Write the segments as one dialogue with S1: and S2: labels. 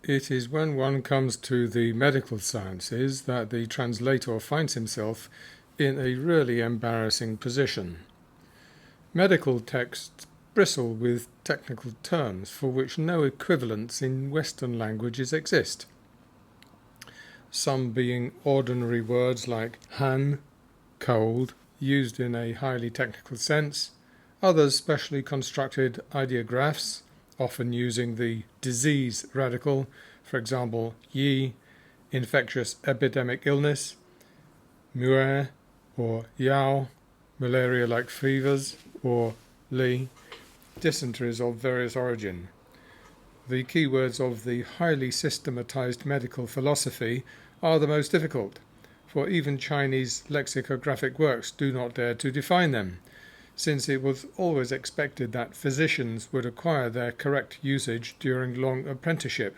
S1: It is when one comes to the medical sciences that the translator finds himself in a really embarrassing position. Medical texts bristle with technical terms for which no equivalents in Western languages exist, some being ordinary words like han, cold, used in a highly technical sense, others specially constructed ideographs, often using the disease radical, for example, yi, infectious epidemic illness, muer or yao, malaria-like fevers, or li, dysenteries of various origin. The keywords of the highly systematized medical philosophy are the most difficult, for even Chinese lexicographic works do not dare to define them, since it was always expected that physicians would acquire their correct usage during long apprenticeship.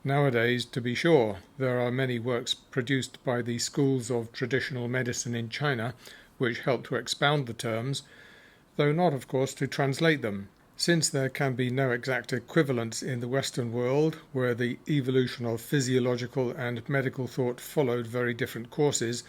S1: Nowadays, to be sure, there are many works produced by the schools of traditional medicine in China which help to expound the terms, though not, of course, to translate them. Since there can be no exact equivalents in the Western world, where the evolution of physiological and medical thought followed very different courses,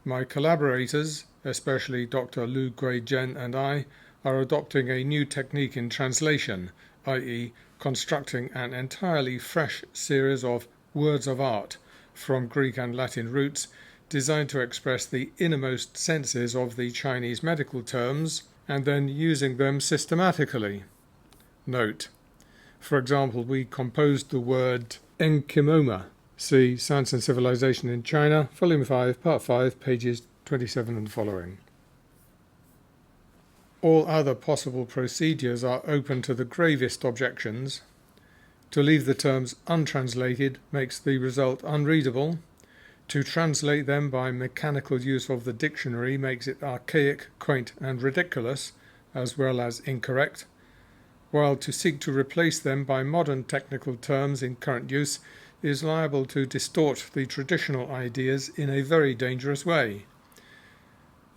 S1: my collaborators, especially Dr. Lu Guizhen and I, are adopting a new technique in translation, i.e., constructing an entirely fresh series of words of art from Greek and Latin roots, designed to express the innermost senses of the Chinese medical terms, and then using them systematically. Note: for example, we composed the word enkimoma. See Science and Civilization in China, Volume 5, Part 5, pages 27 and following. All other possible procedures are open to the gravest objections. To leave the terms untranslated makes the result unreadable. To translate them by mechanical use of the dictionary makes it archaic, quaint, and ridiculous, as well as incorrect, while to seek to replace them by modern technical terms in current use is liable to distort the traditional ideas in a very dangerous way.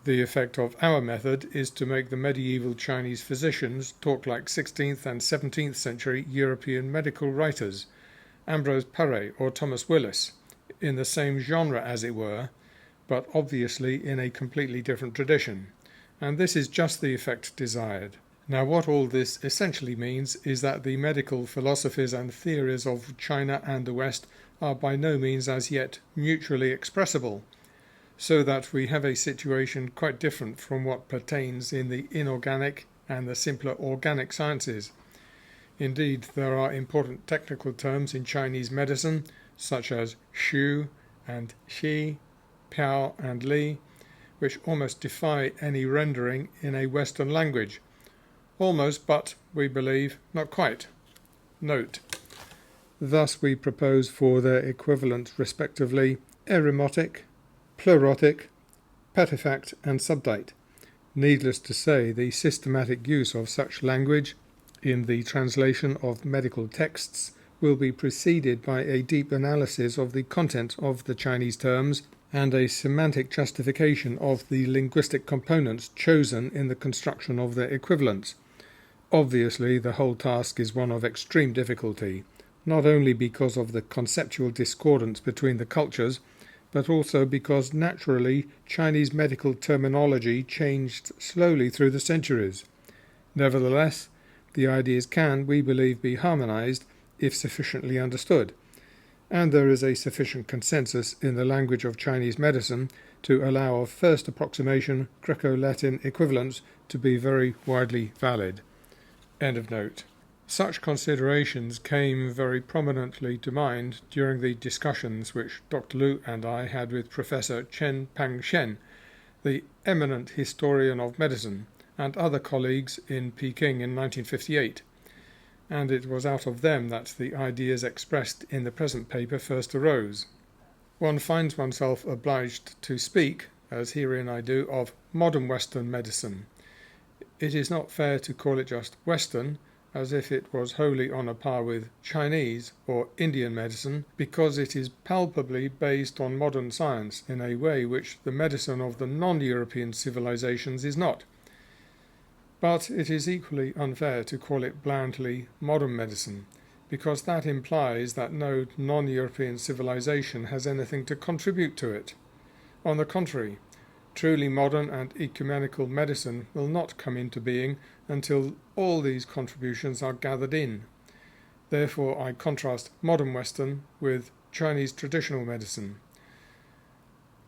S1: The effect of our method is to make the medieval Chinese physicians talk like 16th and 17th century European medical writers, Ambrose Paré or Thomas Willis, in the same genre as it were, but obviously in a completely different tradition, and this is just the effect desired. Now, what all this essentially means is that the medical philosophies and theories of China and the West are by no means as yet mutually expressible, so that we have a situation quite different from what pertains in the inorganic and the simpler organic sciences. Indeed, there are important technical terms in Chinese medicine, such as shu and xi, piao and li, which almost defy any rendering in a Western language. Almost, but, we believe, not quite. Note: thus we propose for their equivalents respectively eremotic, pleurotic, petefact, and subdite. Needless to say, the systematic use of such language in the translation of medical texts will be preceded by a deep analysis of the content of the Chinese terms and a semantic justification of the linguistic components chosen in the construction of their equivalents. Obviously, the whole task is one of extreme difficulty, not only because of the conceptual discordance between the cultures, but also because naturally Chinese medical terminology changed slowly through the centuries. Nevertheless, the ideas can, we believe, be harmonized if sufficiently understood, and there is a sufficient consensus in the language of Chinese medicine to allow of first approximation Greco-Latin equivalents to be very widely valid. End of note. Such considerations came very prominently to mind during the discussions which Dr. Lu and I had with Professor Chen Pangshen, the eminent historian of medicine, and other colleagues in Peking in 1958, and it was out of them that the ideas expressed in the present paper first arose. One finds oneself obliged to speak, as herein I do, of modern Western medicine. It is not fair to call it just Western, as if it was wholly on a par with Chinese or Indian medicine, because it is palpably based on modern science in a way which the medicine of the non-European civilizations is not. But it is equally unfair to call it blandly modern medicine, because that implies that no non-European civilization has anything to contribute to it. On the contrary, truly modern and ecumenical medicine will not come into being until all these contributions are gathered in. Therefore, I contrast modern Western with Chinese traditional medicine.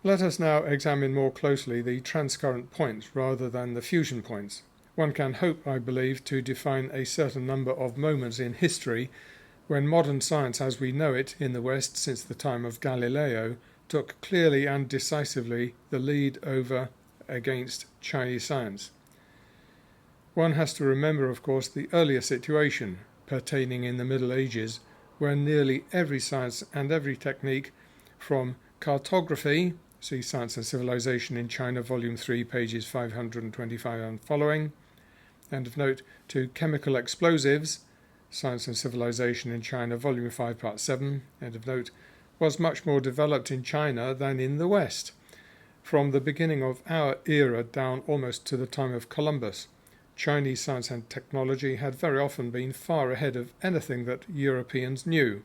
S1: Let us now examine more closely the transcurrent points rather than the fusion points. One can hope, I believe, to define a certain number of moments in history when modern science as we know it in the West since the time of Galileo took clearly and decisively the lead over against Chinese science. One has to remember, of course, the earlier situation pertaining in the Middle Ages, when nearly every science and every technique, from cartography, see Science and Civilization in China, Volume 3, pages 525 and following, end of note, to chemical explosives, Science and Civilization in China, Volume 5, Part 7, end of note, was much more developed in China than in the West, from the beginning of our era down almost to the time of Columbus. Chinese science and technology had very often been far ahead of anything that Europeans knew.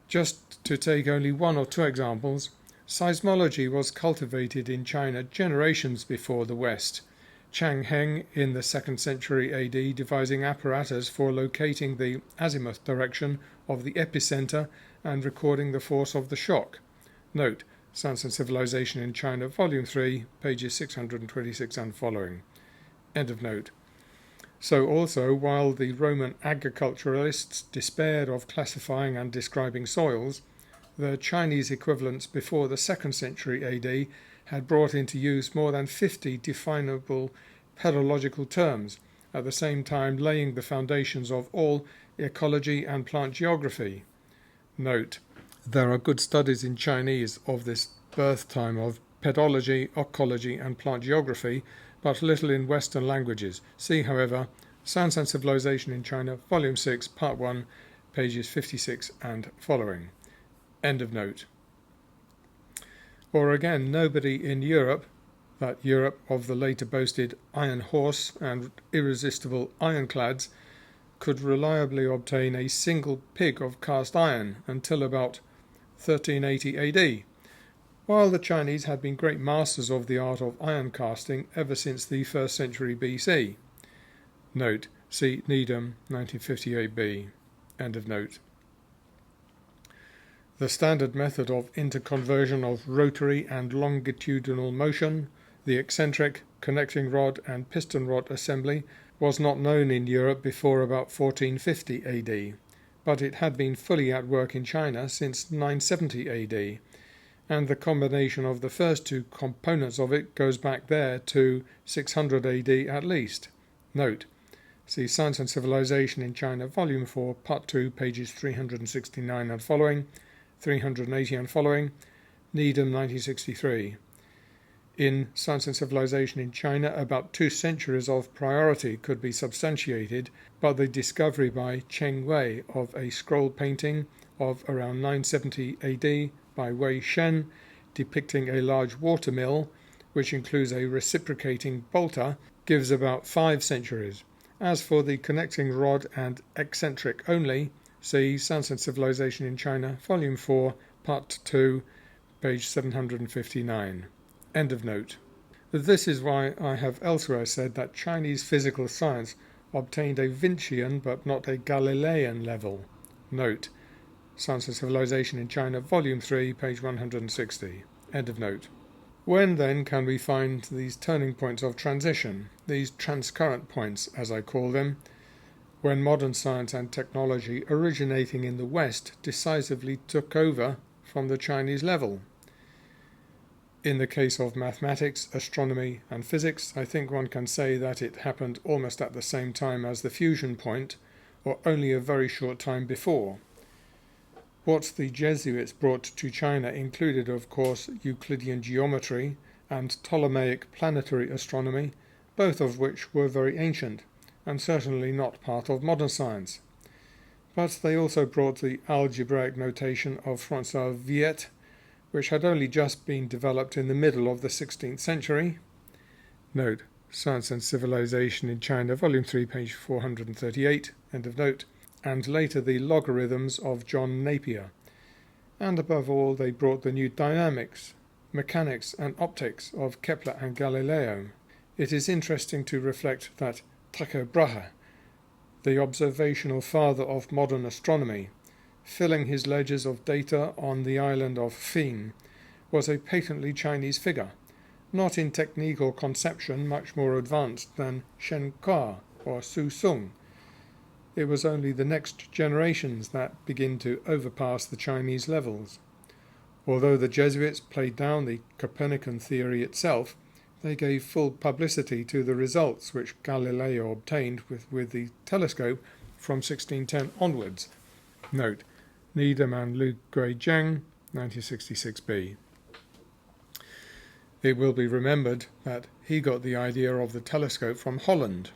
S1: Just to take only one or two examples, seismology was cultivated in China generations before the West. Chang Heng in the 2nd century AD devising apparatus for locating the azimuth direction of the epicenter and recording the force of the shock. Note, Science and Civilization in China, Volume 3, pages 626 and following. End of note. So also, while the Roman agriculturalists despaired of classifying and describing soils, the Chinese equivalents before the 2nd century AD had brought into use more than 50 definable pedological terms, at the same time laying the foundations of all ecology and plant geography. Note, there are good studies in Chinese of this birth time of pedology, ecology and plant geography, but little in Western languages. See, however, Science and Civilization in China, Volume 6, Part 1, pages 56 and following. End of note. Or again, nobody in Europe, that Europe of the later boasted iron horse and irresistible ironclads, could reliably obtain a single pig of cast iron until about 1380 AD, while the Chinese had been great masters of the art of iron casting ever since the 1st century BC. Note, see Needham, 1958b. End of note. The standard method of interconversion of rotary and longitudinal motion, the eccentric, connecting rod and piston rod assembly, was not known in Europe before about 1450 AD, but it had been fully at work in China since 970 AD, and the combination of the first two components of it goes back there to 600 AD at least. Note, see Science and Civilization in China, Volume 4, Part 2, pages 369 and following, 380 and following, Needham, 1963. In Science and Civilization in China, about 2 centuries of priority could be substantiated by the discovery by Cheng Wei of a scroll painting of around 970 AD by Wei Shen, depicting a large water mill, which includes a reciprocating bolter, gives about 5 centuries. As for the connecting rod and eccentric only, see Science and Civilization in China, Volume 4, Part 2, page 759. End of note. This is why I have elsewhere said that Chinese physical science obtained a Vincian but not a Galilean level. Note, Science and Civilization in China, Volume 3, page 160. End of note. When then can we find these turning points of transition, these transcurrent points as I call them, when modern science and technology originating in the West decisively took over from the Chinese level? In the case of mathematics, astronomy and physics, I think one can say that it happened almost at the same time as the fusion point, or only a very short time before. What the Jesuits brought to China included, of course, Euclidean geometry and Ptolemaic planetary astronomy, both of which were very ancient, and certainly not part of modern science. But they also brought the algebraic notation of Francois Viet, which had only just been developed in the middle of the 16th century. Note, Science and Civilization in China, Volume 3, page 438, end of note. and later the logarithms of John Napier. And above all, they brought the new dynamics, mechanics and optics of Kepler and Galileo. It is interesting to reflect that Tycho Brahe, the observational father of modern astronomy, filling his ledgers of data on the island of Fyn, was a patently Chinese figure, not in technique or conception much more advanced than Shen Kuo or Su Sung. It was only the next generations that begin to overpass the Chinese levels. Although the Jesuits played down the Copernican theory itself, they gave full publicity to the results which Galileo obtained with the telescope from 1610 onwards. Note: Needham and Lu Guizheng, 1966b. It will be remembered that he got the idea of the telescope from Holland.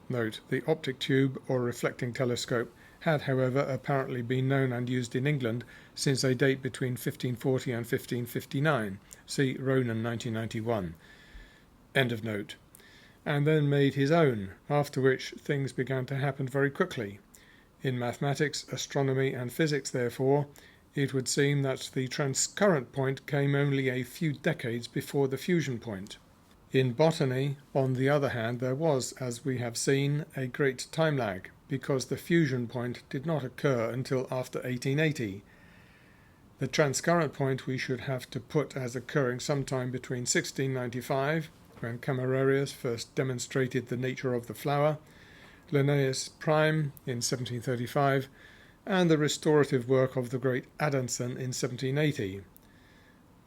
S1: Note: the optic tube or reflecting telescope had, however, apparently been known and used in England since a date between 1540 and 1559. See Ronan 1991. End of note. And then made his own, after which things began to happen very quickly. In mathematics, astronomy and physics, therefore, it would seem that the transcurrent point came only a few decades before the fusion point. In botany, on the other hand, there was, as we have seen, a great time lag, because the fusion point did not occur until after 1880. The transcurrent point we should have to put as occurring sometime between 1695, when Camerarius first demonstrated the nature of the flower, Linnaeus Prime in 1735, and the restorative work of the great Adamson in 1780.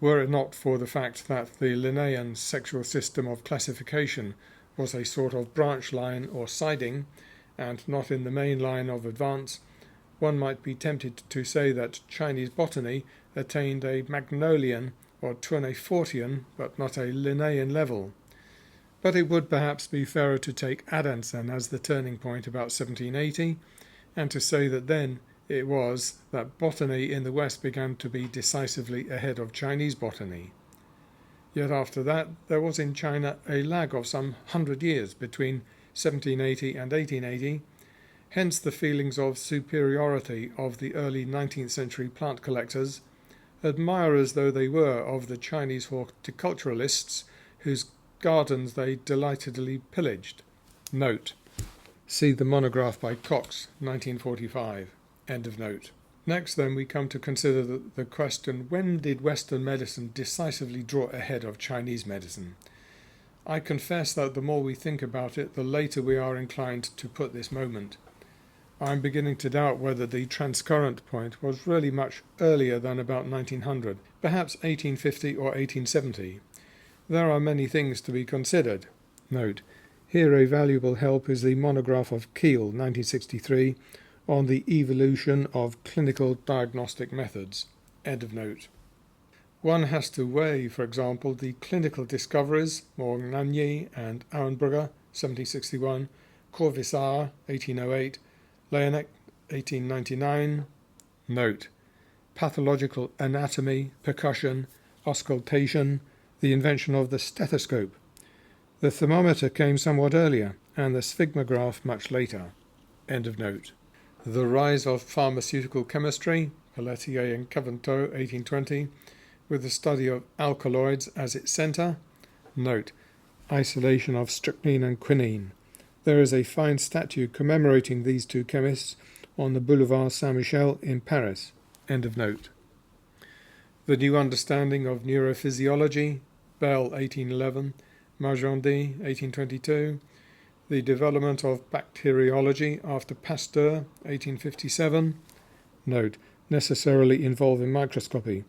S1: Were it not for the fact that the Linnaean sexual system of classification was a sort of branch line or siding, and not in the main line of advance, one might be tempted to say that Chinese botany attained a Magnolian or Tournefortian, but not a Linnaean level. But it would perhaps be fairer to take Adamson as the turning point about 1780, and to say that then it was that botany in the West began to be decisively ahead of Chinese botany. Yet after that there was in China a lag of some 100 years between 1780 and 1880, hence the feelings of superiority of the early 19th century plant collectors, admirers though they were of the Chinese horticulturalists whose gardens they delightedly pillaged. Note: see the monograph by Cox, 1945. End of note. Next then we come to consider the question, when did Western medicine decisively draw ahead of Chinese medicine? I confess that the more we think about it, the later we are inclined to put this moment. I am beginning to doubt whether the transcurrent point was really much earlier than about 1900, perhaps 1850 or 1870. There are many things to be considered. Note: here a valuable help is the monograph of Kiel, 1963, on the evolution of clinical diagnostic methods. End of note. One has to weigh, for example, the clinical discoveries, Morgnagni and Auenbrugger, 1761, Corvisart, 1808, Laennec, 1899. Note: pathological anatomy, percussion, auscultation, the invention of the stethoscope. The thermometer came somewhat earlier, and the sphygmograph much later. End of note. The rise of pharmaceutical chemistry, Pelletier and Caventou, 1820, with the study of alkaloids as its centre. Note: isolation of strychnine and quinine. There is a fine statue commemorating these two chemists on the Boulevard Saint-Michel in Paris. End of note. The new understanding of neurophysiology, Bell, 1811, Magendie, 1822. The development of bacteriology after Pasteur, 1857. Note: necessarily involving microscopy.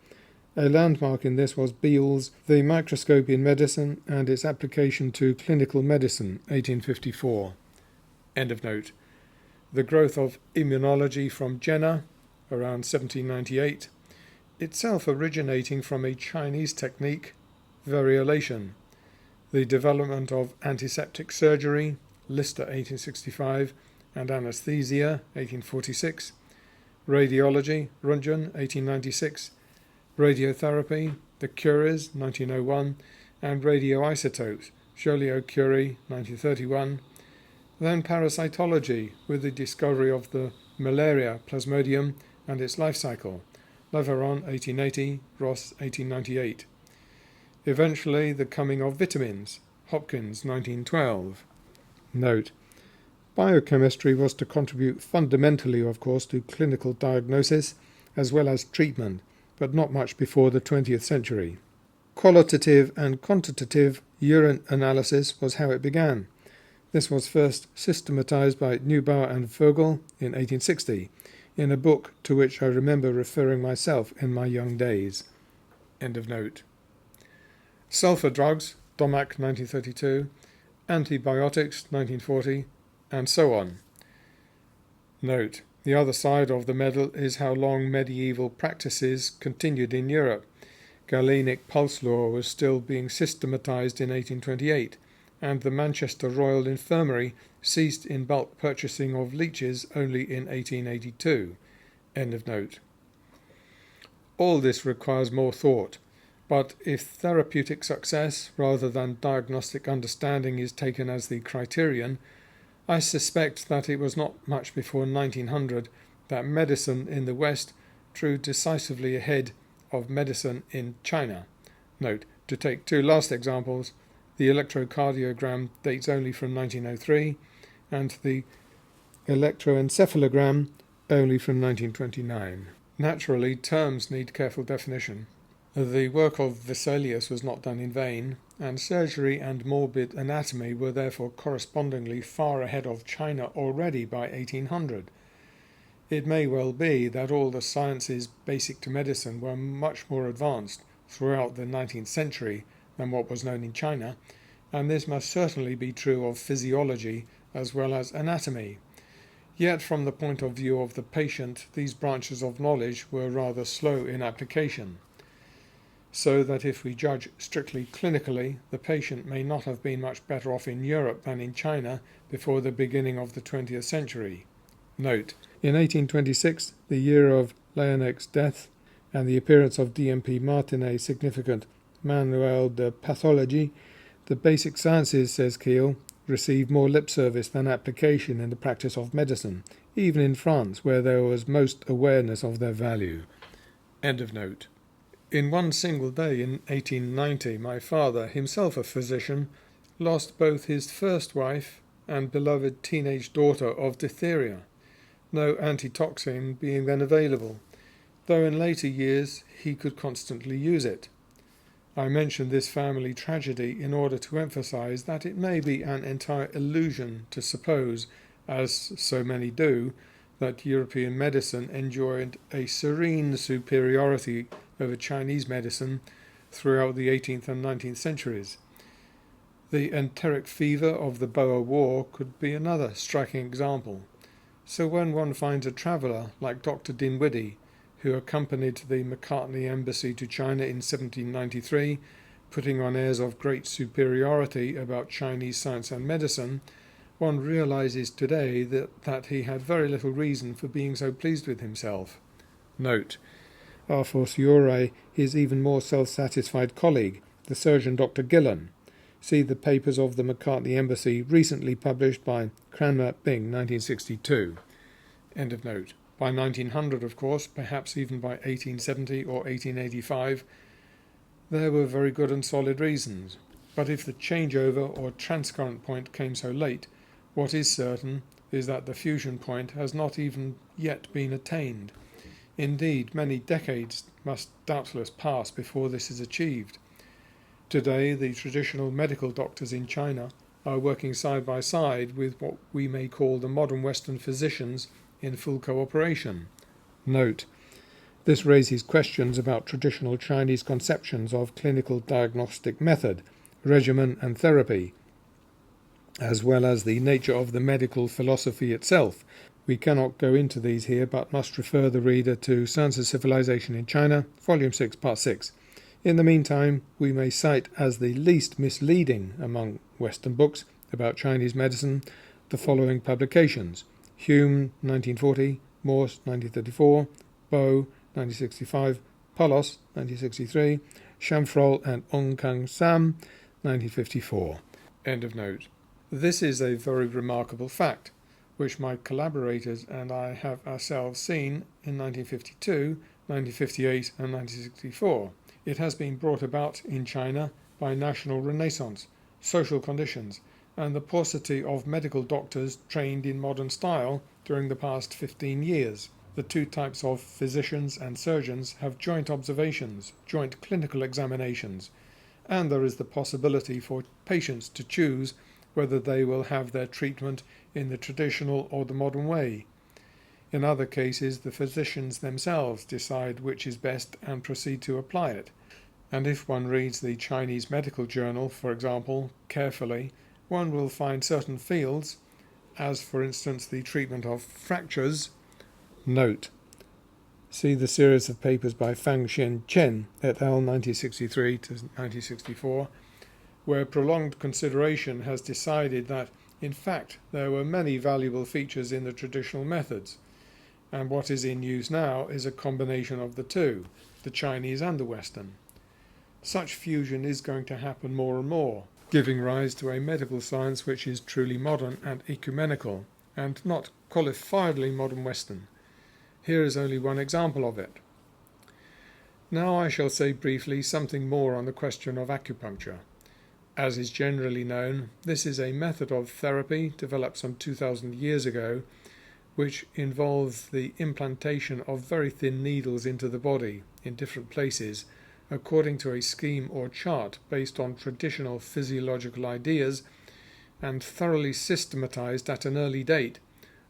S1: A landmark in this was Beale's The Microscope in Medicine and its Application to Clinical Medicine, 1854. End of note. The growth of immunology from Jenner, around 1798, itself originating from a Chinese technique, variolation. The development of antiseptic surgery, Lister, 1865, and anesthesia, 1846. Radiology, Röntgen, 1896. Radiotherapy, the Curies, 1901, and radioisotopes, Joliot-Curie, 1931. Then parasitology, with the discovery of the malaria plasmodium and its life cycle. Leveron 1880, Ross 1898. Eventually the coming of vitamins. Hopkins 1912. Note: biochemistry was to contribute fundamentally, of course, to clinical diagnosis as well as treatment, but not much before the 20th century. Qualitative and quantitative urine analysis was how it began. This was first systematized by Neubauer and Vogel in 1860, in a book to which I remember referring myself in my young days. End of note. Sulfur drugs, Domack 1932, antibiotics 1940, and so on. Note: the other side of the medal is how long medieval practices continued in Europe. Galenic pulse law was still being systematized in 1828, and the Manchester Royal Infirmary ceased in bulk purchasing of leeches only in 1882. End of note. All this requires more thought, but if therapeutic success rather than diagnostic understanding is taken as the criterion, I suspect that it was not much before 1900 that medicine in the West drew decisively ahead of medicine in China. Note: to take two last examples, the electrocardiogram dates only from 1903 and the electroencephalogram only from 1929. Naturally, terms need careful definition. The work of Vesalius was not done in vain, and surgery and morbid anatomy were therefore correspondingly far ahead of China already by 1800. It may well be that all the sciences basic to medicine were much more advanced throughout the 19th century than what was known in China, and this must certainly be true of physiology as well as anatomy. Yet from the point of view of the patient, these branches of knowledge were rather slow in application. So that if we judge strictly clinically, the patient may not have been much better off in Europe than in China before the beginning of the 20th century. Note: in 1826, the year of Laennec's death and the appearance of D.M.P. Martinet's significant Manuel de Pathologie, the basic sciences, says Keel, received more lip service than application in the practice of medicine, even in France, where there was most awareness of their value. End of note. In one single day in 1890, my father, himself a physician, lost both his first wife and beloved teenage daughter of diphtheria, no antitoxin being then available, though in later years he could constantly use it. I mention this family tragedy in order to emphasize that it may be an entire illusion to suppose, as so many do, that European medicine enjoyed a serene superiority over Chinese medicine throughout the 18th and 19th centuries. The enteric fever of the Boer War could be another striking example. So when one finds a traveller like Dr. Dinwiddie, who accompanied the Macartney embassy to China in 1793, putting on airs of great superiority about Chinese science and medicine, one realizes today that he had very little reason for being so pleased with himself. Note: a fortiori his even more self-satisfied colleague, the surgeon Dr. Gillan. See the papers of the Macartney embassy recently published by Cranmer Bing, 1962. End of note. By 1900, of course, perhaps even by 1870 or 1885, there were very good and solid reasons. But if the changeover or transcurrent point came so late, what is certain is that the fusion point has not even yet been attained. Indeed, many decades must doubtless pass before this is achieved. Today, the traditional medical doctors in China are working side by side with what we may call the modern Western physicians in full cooperation. Note: this raises questions about traditional Chinese conceptions of clinical diagnostic method, regimen and therapy, as well as the nature of the medical philosophy itself. We cannot go into these here, but must refer the reader to Science and Civilization in China, Volume 6, Part 6. In the meantime, we may cite as the least misleading among Western books about Chinese medicine the following publications: Hume, 1940, Morse, 1934, Bow, 1965, Palos, 1963, Chamfrol and Ong Kang Sam, 1954. End of note. This is a very remarkable fact, which my collaborators and I have ourselves seen in 1952, 1958 and 1964. It has been brought about in China by national renaissance, social conditions, and the paucity of medical doctors trained in modern style during the past 15 years. The two types of physicians and surgeons have joint observations, joint clinical examinations, and there is the possibility for patients to choose whether they will have their treatment in the traditional or the modern way. In other cases, the physicians themselves decide which is best and proceed to apply it. And if one reads the Chinese medical journal, for example, carefully, one will find certain fields, as for instance the treatment of fractures. Note: see the series of papers by Fang Xian Chen et al. 1963 to 1964, where prolonged consideration has decided that, in fact, there were many valuable features in the traditional methods, and what is in use now is a combination of the two, the Chinese and the Western. Such fusion is going to happen more and more, giving rise to a medical science which is truly modern and ecumenical, and not qualifiedly modern Western. Here is only one example of it. Now I shall say briefly something more on the question of acupuncture. As is generally known, this is a method of therapy developed some 2,000 years ago, which involves the implantation of very thin needles into the body in different places, according to a scheme or chart based on traditional physiological ideas and thoroughly systematized at an early date,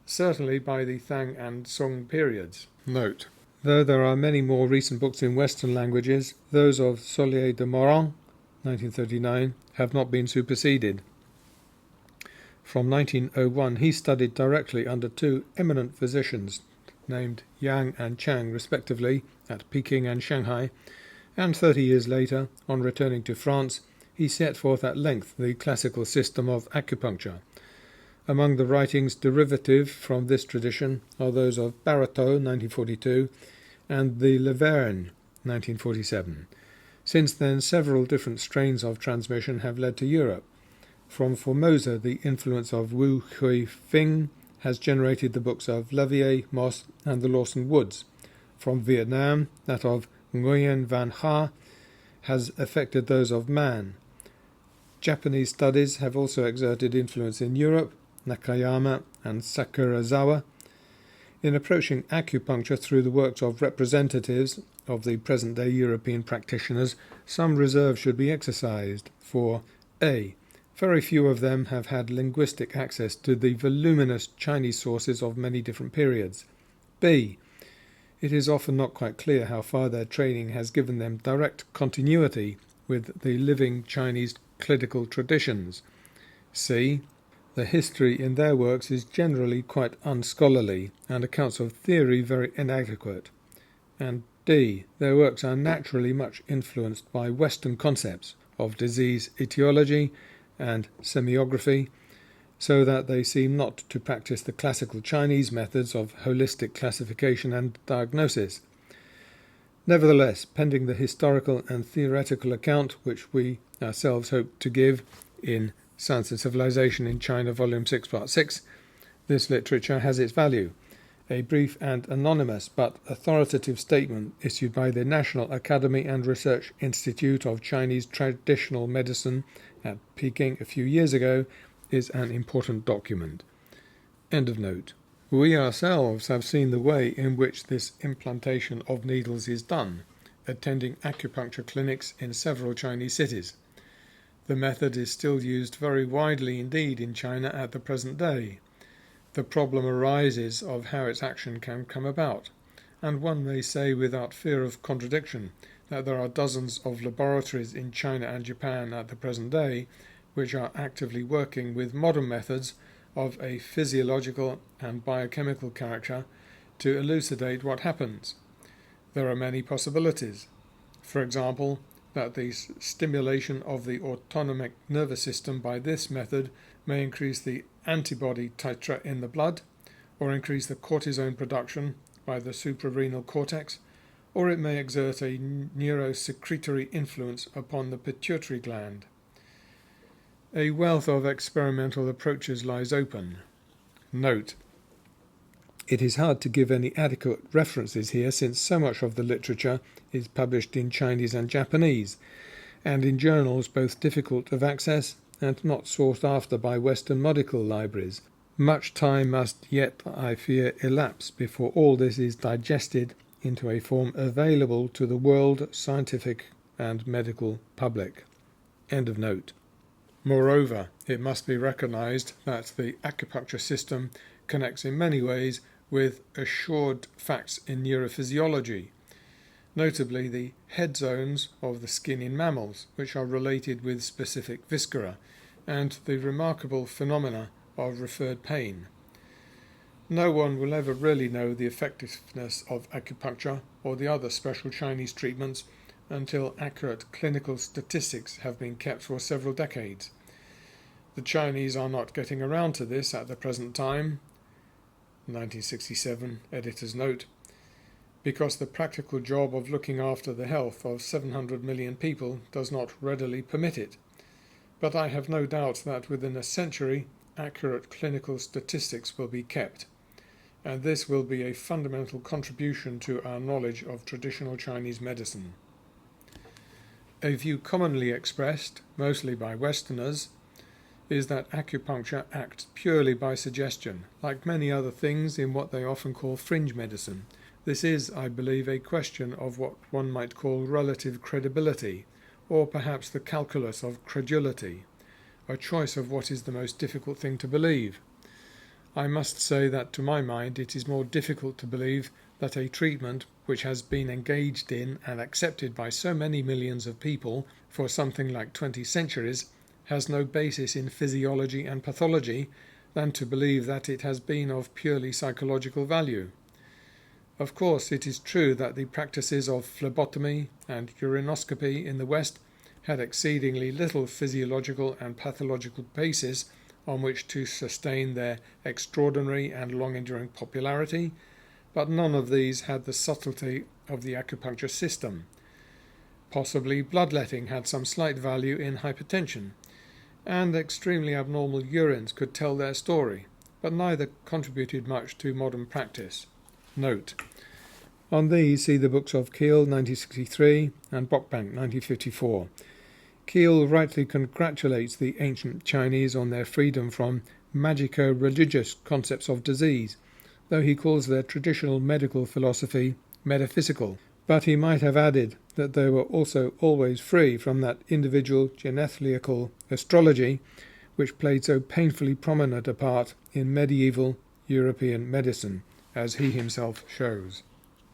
S1: certainly by the Tang and Song periods. Note: though there are many more recent books in Western languages, those of Solier de Morand, 1939, have not been superseded. From 1901 he studied directly under two eminent physicians named Yang and Chang respectively at Peking and Shanghai, and 30 years later, on returning to France, he set forth at length the classical system of acupuncture. Among the writings derivative from this tradition are those of Barateau, 1942, and the Leverne, 1947. Since then, several different strains of transmission have led to Europe. From Formosa, the influence of Wu Hui Fing has generated the books of Levier, Moss, and the Lawson Woods. From Vietnam, that of Nguyen Van Ha has affected those of Mann. Japanese studies have also exerted influence in Europe, Nakayama and Sakurazawa. In approaching acupuncture through the works of representatives of the present-day European practitioners, some reserve should be exercised, for a. very few of them have had linguistic access to the voluminous Chinese sources of many different periods. b. It is often not quite clear how far their training has given them direct continuity with the living Chinese clinical traditions. c. The history in their works is generally quite unscholarly, and accounts of theory very inadequate. And d. Their works are naturally much influenced by Western concepts of disease etiology and semiography, so that they seem not to practice the classical Chinese methods of holistic classification and diagnosis. Nevertheless, pending the historical and theoretical account which we ourselves hope to give in Science and Civilization in China, Volume 6, Part 6, this literature has its value. A brief and anonymous but authoritative statement issued by the National Academy and Research Institute of Chinese Traditional Medicine at Peking a few years ago is an important document. End of note. We ourselves have seen the way in which this implantation of needles is done, attending acupuncture clinics in several Chinese cities. The method is still used very widely indeed in China at the present day. The problem arises of how its action can come about, and one may say without fear of contradiction that there are dozens of laboratories in China and Japan at the present day which are actively working with modern methods of a physiological and biochemical character to elucidate what happens. There are many possibilities. For example, that the stimulation of the autonomic nervous system by this method may increase the antibody titer in the blood, or increase the cortisone production by the suprarenal cortex, or it may exert a neurosecretory influence upon the pituitary gland. a wealth of experimental approaches lies open. Note: it is hard to give any adequate references here since so much of the literature is published in Chinese and Japanese, and in journals both difficult of access and not sought after by Western medical libraries. Much time must yet, I fear, elapse before all this is digested into a form available to the world scientific and medical public. End of note. Moreover, it must be recognized that the acupuncture system connects in many ways with assured facts in neurophysiology, notably the head zones of the skin in mammals, which are related with specific viscera, and the remarkable phenomena of referred pain. No one will ever really know the effectiveness of acupuncture or the other special Chinese treatments until accurate clinical statistics have been kept for several decades. The Chinese are not getting around to this at the present time, 1967 editor's note, because the practical job of looking after the health of 700 million people does not readily permit it. But I have no doubt that within a century accurate clinical statistics will be kept, and this will be a fundamental contribution to our knowledge of traditional Chinese medicine. A view commonly expressed, mostly by Westerners, is that acupuncture acts purely by suggestion, like many other things in what they often call fringe medicine. This is, I believe, a question of what one might call relative credibility, or perhaps the calculus of credulity, a choice of what is the most difficult thing to believe. I must say that to my mind it is more difficult to believe that a treatment which has been engaged in and accepted by so many millions of people for something like 20 centuries has no basis in physiology and pathology than to believe that it has been of purely psychological value. Of course, it is true that the practices of phlebotomy and urinoscopy in the West had exceedingly little physiological and pathological basis on which to sustain their extraordinary and long-enduring popularity, but none of these had the subtlety of the acupuncture system. Possibly bloodletting had some slight value in hypertension, and extremely abnormal urines could tell their story, but neither contributed much to modern practice. Note: on these see the books of Keel 1963 and Bockbank 1954. Keel rightly congratulates the ancient Chinese on their freedom from magico-religious concepts of disease, though he calls their traditional medical philosophy metaphysical. But he might have added that they were also always free from that individual genethliacal astrology which played so painfully prominent a part in medieval European medicine, as he himself shows.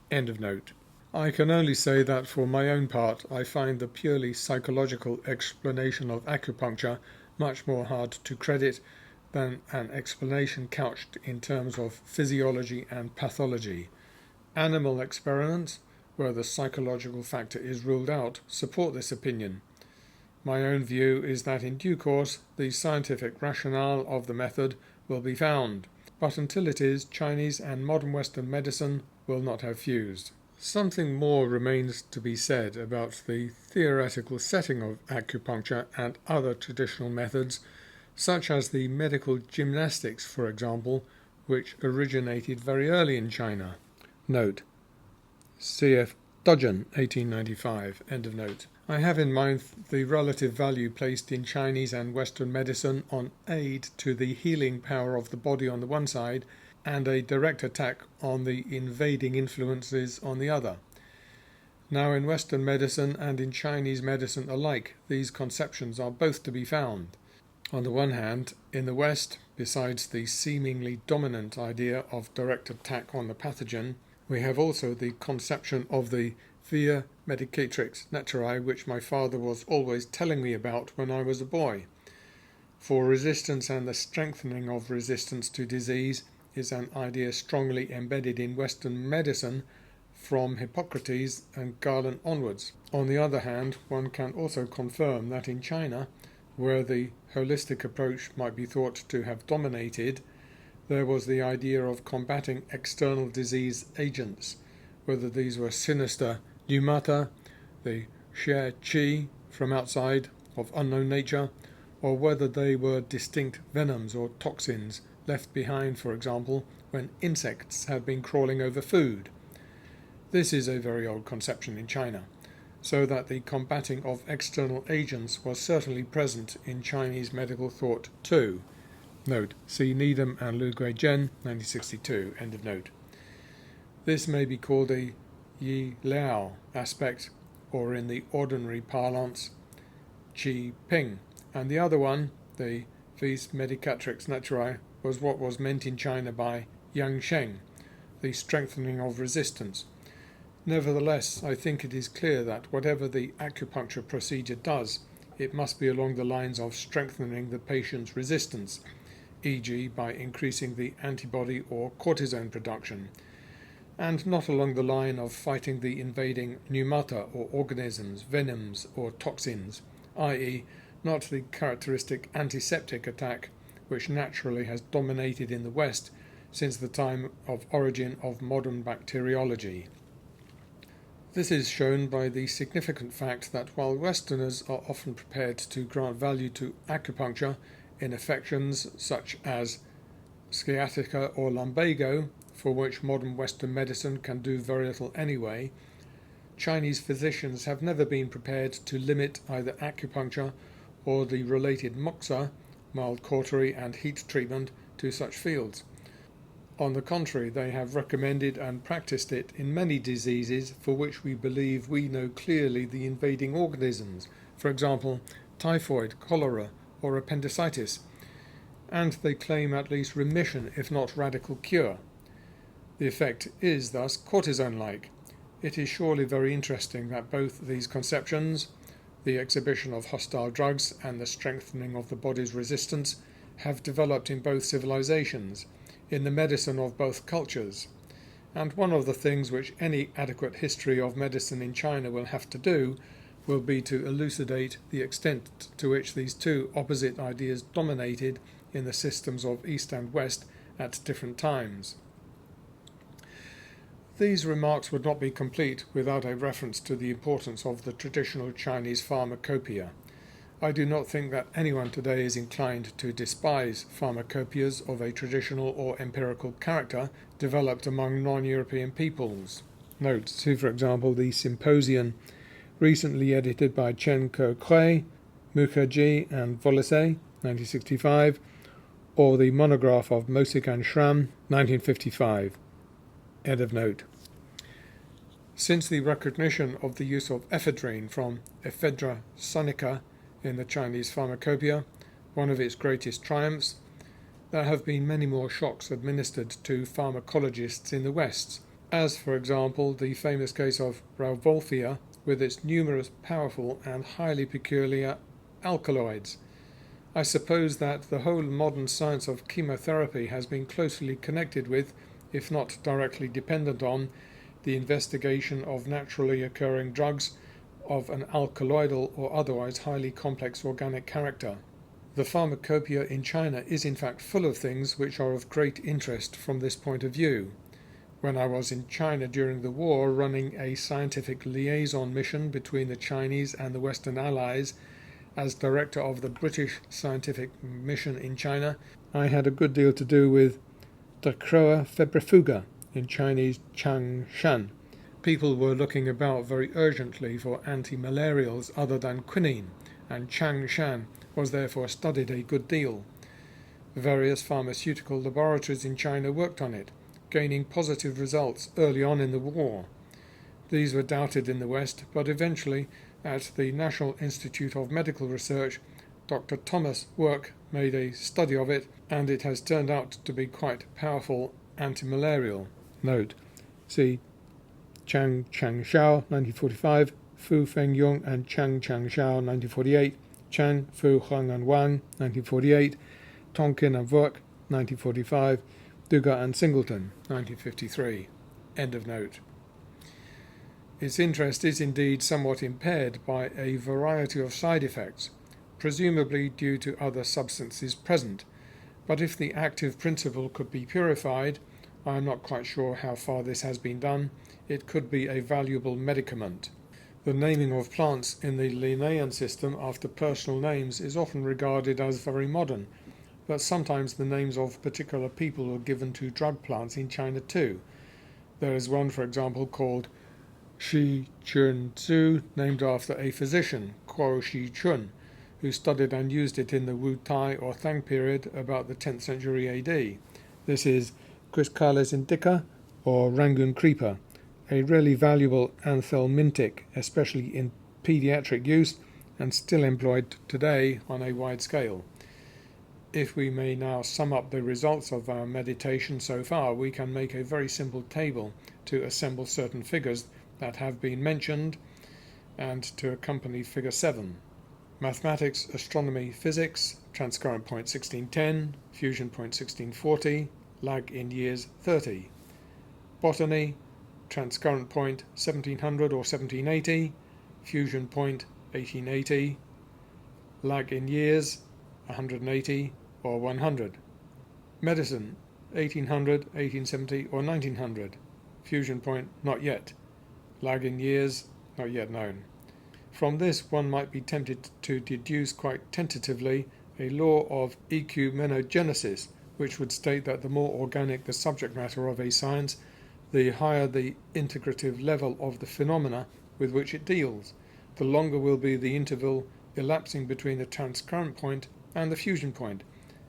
S1: End of note. I can only say that for my own part I find the purely psychological explanation of acupuncture much more hard to credit than an explanation couched in terms of physiology and pathology. Animal experiments, where the psychological factor is ruled out, support this opinion. My own view is that in due course the scientific rationale of the method will be found, but until it is, Chinese and modern Western medicine will not have fused. Something more remains to be said about the theoretical setting of acupuncture and other traditional methods, such as the medical gymnastics, for example, which originated very early in China. Note: C.F. Dudgeon, 1895. End of note. I have in mind the relative value placed in Chinese and Western medicine on aid to the healing power of the body on the one side and a direct attack on the invading influences on the other. Now, in Western medicine and in Chinese medicine alike, these conceptions are both to be found. On the one hand, in the West, besides the seemingly dominant idea of direct attack on the pathogen, we have also the conception of the via medicatrix naturae, which my father was always telling me about when I was a boy. For resistance and the strengthening of resistance to disease is an idea strongly embedded in Western medicine from Hippocrates and Galen onwards. On the other hand, one can also confirm that in China, where the holistic approach might be thought to have dominated, there was the idea of combating external disease agents, whether these were sinister pneumata, the sheer qi from outside of unknown nature, or whether they were distinct venoms or toxins left behind, for example, when insects had been crawling over food. This is a very old conception in China, so that the combating of external agents was certainly present in Chinese medical thought too. Note, see Needham and Lu Guizhen, 1962, end of note. This may be called a Yi Liao aspect, or in the ordinary parlance, Qi Ping, and the other one, the Vis Medicatrix Naturae, was what was meant in China by Yang Sheng, the strengthening of resistance. Nevertheless, I think it is clear that whatever the acupuncture procedure does, it must be along the lines of strengthening the patient's resistance, e.g. by increasing the antibody or cortisone production, and not along the line of fighting the invading pneumata or organisms, venoms or toxins, i.e. not the characteristic antiseptic attack which naturally has dominated in the West since the time of origin of modern bacteriology. This is shown by the significant fact that while Westerners are often prepared to grant value to acupuncture in affections such as sciatica or lumbago, for which modern Western medicine can do very little anyway, Chinese physicians have never been prepared to limit either acupuncture or the related moxa, mild cautery and heat treatment, to such fields. On the contrary, they have recommended and practiced it in many diseases for which we believe we know clearly the invading organisms, for example, typhoid, cholera, or appendicitis, and they claim at least remission if not radical cure. The effect is thus cortisone-like. It is surely very interesting that both these conceptions, the exhibition of hostile drugs and the strengthening of the body's resistance, have developed in both civilizations, in the medicine of both cultures. And one of the things which any adequate history of medicine in China will have to do will be to elucidate the extent to which these two opposite ideas dominated in the systems of East and West at different times. These remarks would not be complete without a reference to the importance of the traditional Chinese pharmacopoeia. I do not think that anyone today is inclined to despise pharmacopoeias of a traditional or empirical character developed among non-European peoples. Note, see for example the Symposium recently edited by Chen Ke-Khui, Mukherjee and Volese, 1965, or the monograph of Mosik and Schramm, 1955. End of note. Since the recognition of the use of ephedrine from Ephedra sonica in the Chinese pharmacopoeia, one of its greatest triumphs, there have been many more shocks administered to pharmacologists in the West, as for example the famous case of Rauvolfia with its numerous powerful and highly peculiar alkaloids. I suppose that the whole modern science of chemotherapy has been closely connected with, if not directly dependent on, the investigation of naturally occurring drugs of an alkaloidal or otherwise highly complex organic character. The pharmacopoeia in China is in fact full of things which are of great interest from this point of view. When I was in China during the war running a scientific liaison mission between the Chinese and the Western Allies, as director of the British scientific mission in China, I had a good deal to do with Dacroa febrifuga, in Chinese Chang Shan. People were looking about very urgently for anti-malarials other than quinine, and Chang Shan was therefore studied a good deal. Various pharmaceutical laboratories in China worked on it, gaining positive results early on in the war. These were doubted in the West, but eventually, at the National Institute of Medical Research, Dr. Thomas Work made a study of it, and it has turned out to be quite powerful anti-malarial. Note, see Chang Changshao, 1945, Fu Fengyong and Chang Changshao, 1948, Chang, Fu Huang and Wang, 1948, Tonkin and Work, 1945, Duga and Singleton, 1953. End of note. Its interest is indeed somewhat impaired by a variety of side effects, presumably due to other substances present, but if the active principle could be purified, I am not quite sure how far this has been done, it could be a valuable medicament. The naming of plants in the Linnaean system after personal names is often regarded as very modern, but sometimes the names of particular people were given to drug plants in China too. There is one, for example, called Shi Chun Tzu, named after a physician, Kuo Shi Chun, who studied and used it in the Wu Tai or Tang period about the 10th century AD. This is Quiscalis indica or Rangoon creeper, a really valuable anthelmintic, especially in pediatric use, and still employed today on a wide scale. If we may now sum up the results of our meditation so far, we can make a very simple table to assemble certain figures that have been mentioned and to accompany figure 7. Mathematics, astronomy, physics, transcurrent point 1610, fusion point 1640, lag in years 30. Botany, transcurrent point 1700 or 1780, fusion point 1880, lag in years 180 or 100. Medicine, 1800, 1870 or 1900, fusion point not yet, lag in years not yet known. From this one might be tempted to deduce quite tentatively a law of ecumenogenesis, which would state that the more organic the subject matter of a science, the higher the integrative level of the phenomena with which it deals, the longer will be the interval elapsing between the transcurrent point and the fusion point,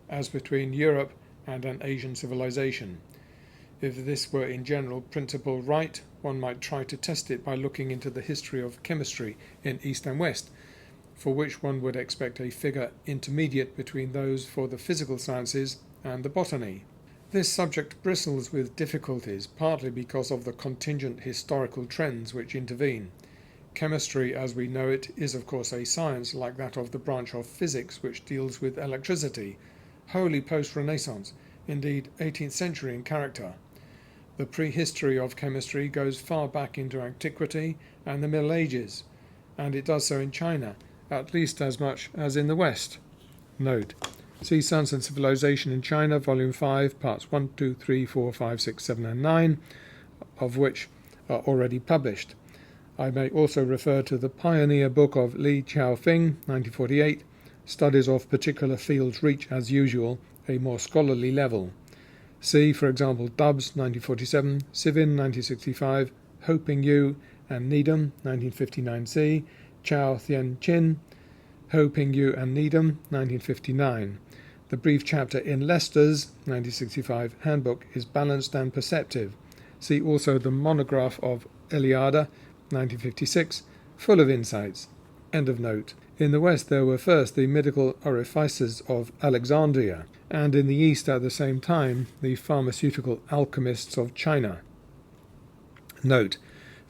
S1: as between Europe and an Asian civilization. If this were in general principle right, one might try to test it by looking into the history of chemistry in East and West, for which one would expect a figure intermediate between those for the physical sciences and the botany. This subject bristles with difficulties, partly because of the contingent historical trends which intervene. Chemistry, as we know it, is of course a science like that of the branch of physics which deals with electricity, wholly post-Renaissance, indeed 18th century in character. The prehistory of chemistry goes far back into antiquity and the Middle Ages, and it does so in China, at least as much as in the West. Note: see Science and Civilization in China, Volume 5, Parts 1, 2, 3, 4, 5, 6, 7 and 9, of which are already published. I may also refer to the pioneer book of Li Qiaofeng, 1948, Studies of Particular Fields Reach, as usual, a more scholarly level. See, for example, Dubs, 1947, Sivin, 1965, Ho Ping Yu and Needham, 1959c, Chao Thien Chin, Ho Ping Yu and Needham, 1959. The brief chapter in Leicester's 1965 handbook is balanced and perceptive. See also the monograph of Eliade, 1956, full of insights. End of note. In the West there were first the medical orifices of Alexandria, and in the East at the same time the pharmaceutical alchemists of China. Note: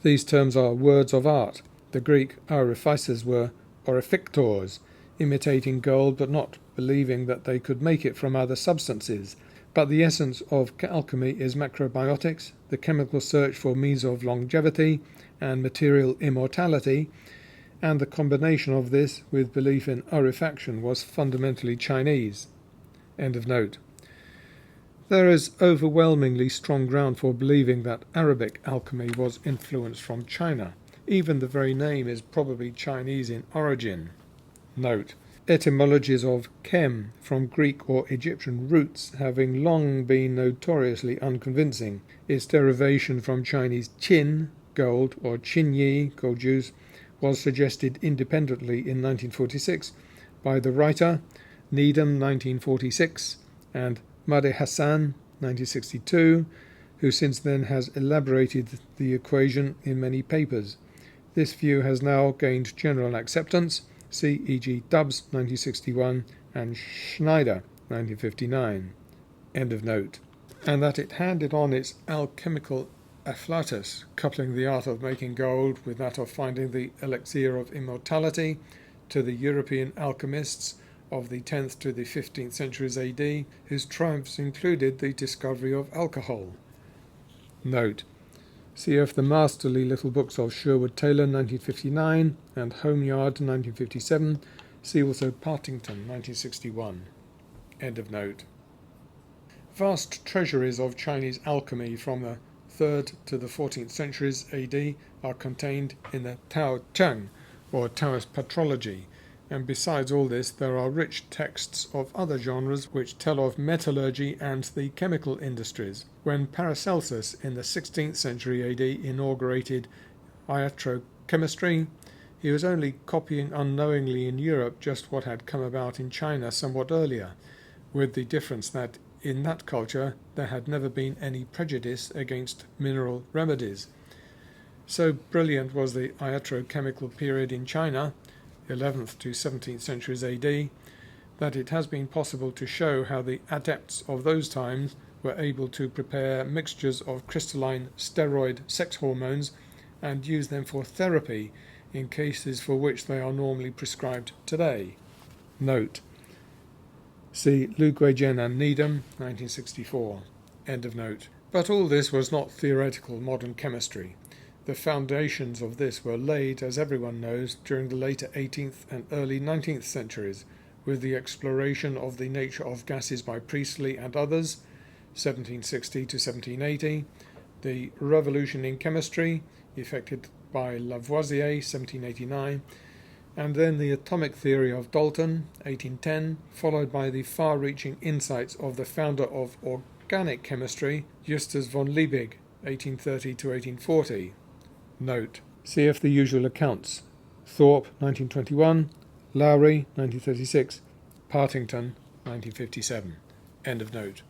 S1: these terms are words of art. The Greek orifices were orifictors, imitating gold but not believing that they could make it from other substances. But the essence of alchemy is macrobiotics, the chemical search for means of longevity and material immortality, and the combination of this with belief in aurifaction was fundamentally Chinese. End of note. There is overwhelmingly strong ground for believing that Arabic alchemy was influenced from China. Even the very name is probably Chinese in origin. Note: etymologies of chem from Greek or Egyptian roots having long been notoriously unconvincing. Its derivation from Chinese qin, gold, or qinyi, gold juice, was suggested independently in 1946 by the writer Needham, 1946, and Madi Hassan, 1962, who since then has elaborated the equation in many papers. This view has now gained general acceptance, see e.g. Dubs, 1961, and Schneider, 1959. End of note. And that it handed on its alchemical afflatus, coupling the art of making gold with that of finding the elixir of immortality, to the European alchemists of the 10th to the 15th centuries AD, whose triumphs included the discovery of alcohol. Note: cf. the masterly little books of Sherwood Taylor, 1959, and Homeyard, 1957. See also Partington, 1961. End of note. Vast treasuries of Chinese alchemy from the 3rd to the 14th centuries AD, are contained in the Tao Chang, or Taoist patrology, and besides all this there are rich texts of other genres which tell of metallurgy and the chemical industries. When Paracelsus in the 16th century AD inaugurated iatrochemistry, he was only copying unknowingly in Europe just what had come about in China somewhat earlier, with the difference that in that culture there had never been any prejudice against mineral remedies. So brilliant was the iatrochemical period in China, 11th to 17th centuries AD, that it has been possible to show how the adepts of those times were able to prepare mixtures of crystalline steroid sex hormones and use them for therapy in cases for which they are normally prescribed today. Note: see Lu Guizhen and Needham, 1964. End of note. But all this was not theoretical modern chemistry. The foundations of this were laid, as everyone knows, during the later 18th and early 19th centuries, with the exploration of the nature of gases by Priestley and others, 1760 to 1780, the revolution in chemistry, effected by Lavoisier, 1789, and then the atomic theory of Dalton, 1810, followed by the far-reaching insights of the founder of organic chemistry, Justus von Liebig, 1830 to 1840. Note: cf. the usual accounts. Thorpe, 1921, Lowry, 1936, Partington, 1957. End of note.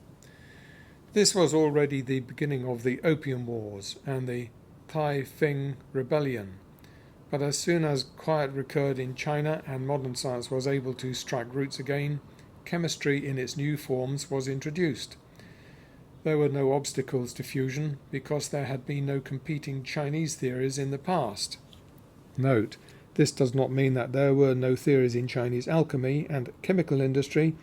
S1: This was already the beginning of the Opium Wars and the Taiping Rebellion, but as soon as quiet recurred in China and modern science was able to strike roots again, chemistry in its new forms was introduced. There were no obstacles to fusion because there had been no competing Chinese theories in the past. Note: this does not mean that there were no theories in Chinese alchemy and chemical industry,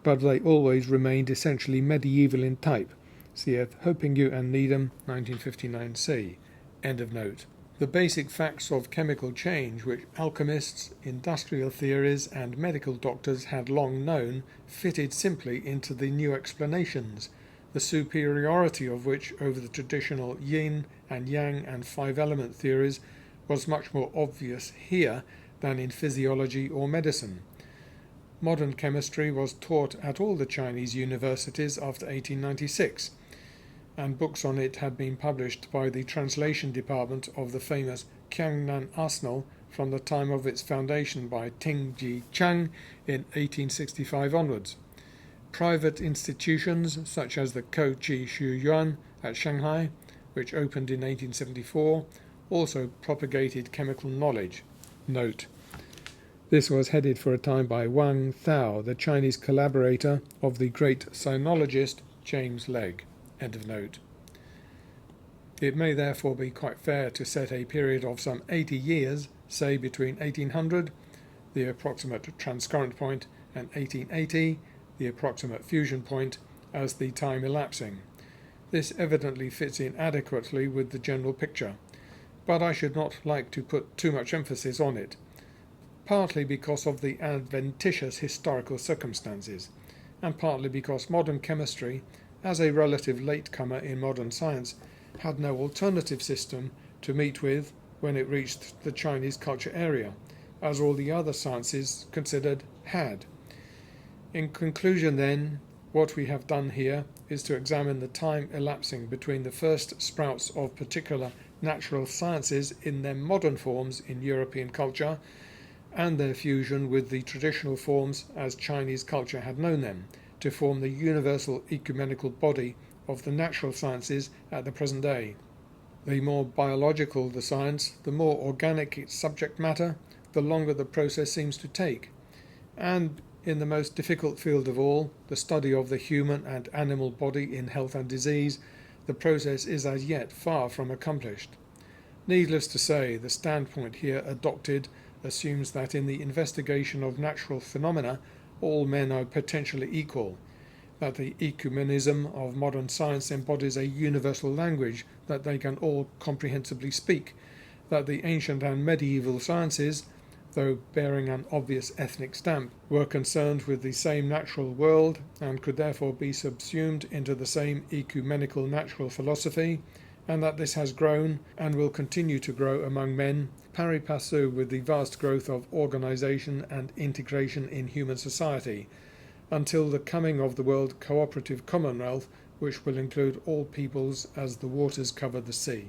S1: but they always remained essentially medieval in type. Cf. Hopingu and Needham, 1959c. End of note. The basic facts of chemical change which alchemists, industrial theories and medical doctors had long known fitted simply into the new explanations, the superiority of which over the traditional yin and yang and five-element theories was much more obvious here than in physiology or medicine. Modern chemistry was taught at all the Chinese universities after 1896, and books on it had been published by the translation department of the famous Qiangnan Arsenal from the time of its foundation by Ting Ji Chang in 1865 onwards. Private institutions such as the Kouqi Shuyuan at Shanghai, which opened in 1874, also propagated chemical knowledge. Note: this was headed for a time by Wang Thao, the Chinese collaborator of the great sinologist James Legge. End of note. It may therefore be quite fair to set a period of some 80 years, say between 1800, the approximate transcurrent point, and 1880, the approximate fusion point, as the time elapsing. This evidently fits in adequately with the general picture, but I should not like to put too much emphasis on it, partly because of the adventitious historical circumstances, and partly because modern chemistry, as a relative latecomer in modern science, had no alternative system to meet with when it reached the Chinese culture area, as all the other sciences considered had. In conclusion, then, what we have done here is to examine the time elapsing between the first sprouts of particular natural sciences in their modern forms in European culture and their fusion with the traditional forms as Chinese culture had known them, to form the universal ecumenical body of the natural sciences at the present day. The more biological the science, the more organic its subject matter, the longer the process seems to take. And in the most difficult field of all, the study of the human and animal body in health and disease, the process is as yet far from accomplished. Needless to say, the standpoint here adopted assumes that in the investigation of natural phenomena, all men are potentially equal, that the ecumenism of modern science embodies a universal language that they can all comprehensibly speak, that the ancient and medieval sciences, though bearing an obvious ethnic stamp, were concerned with the same natural world and could therefore be subsumed into the same ecumenical natural philosophy, and that this has grown and will continue to grow among men, pari passu with the vast growth of organisation and integration in human society, until the coming of the World Cooperative Commonwealth, which will include all peoples as the waters cover the sea.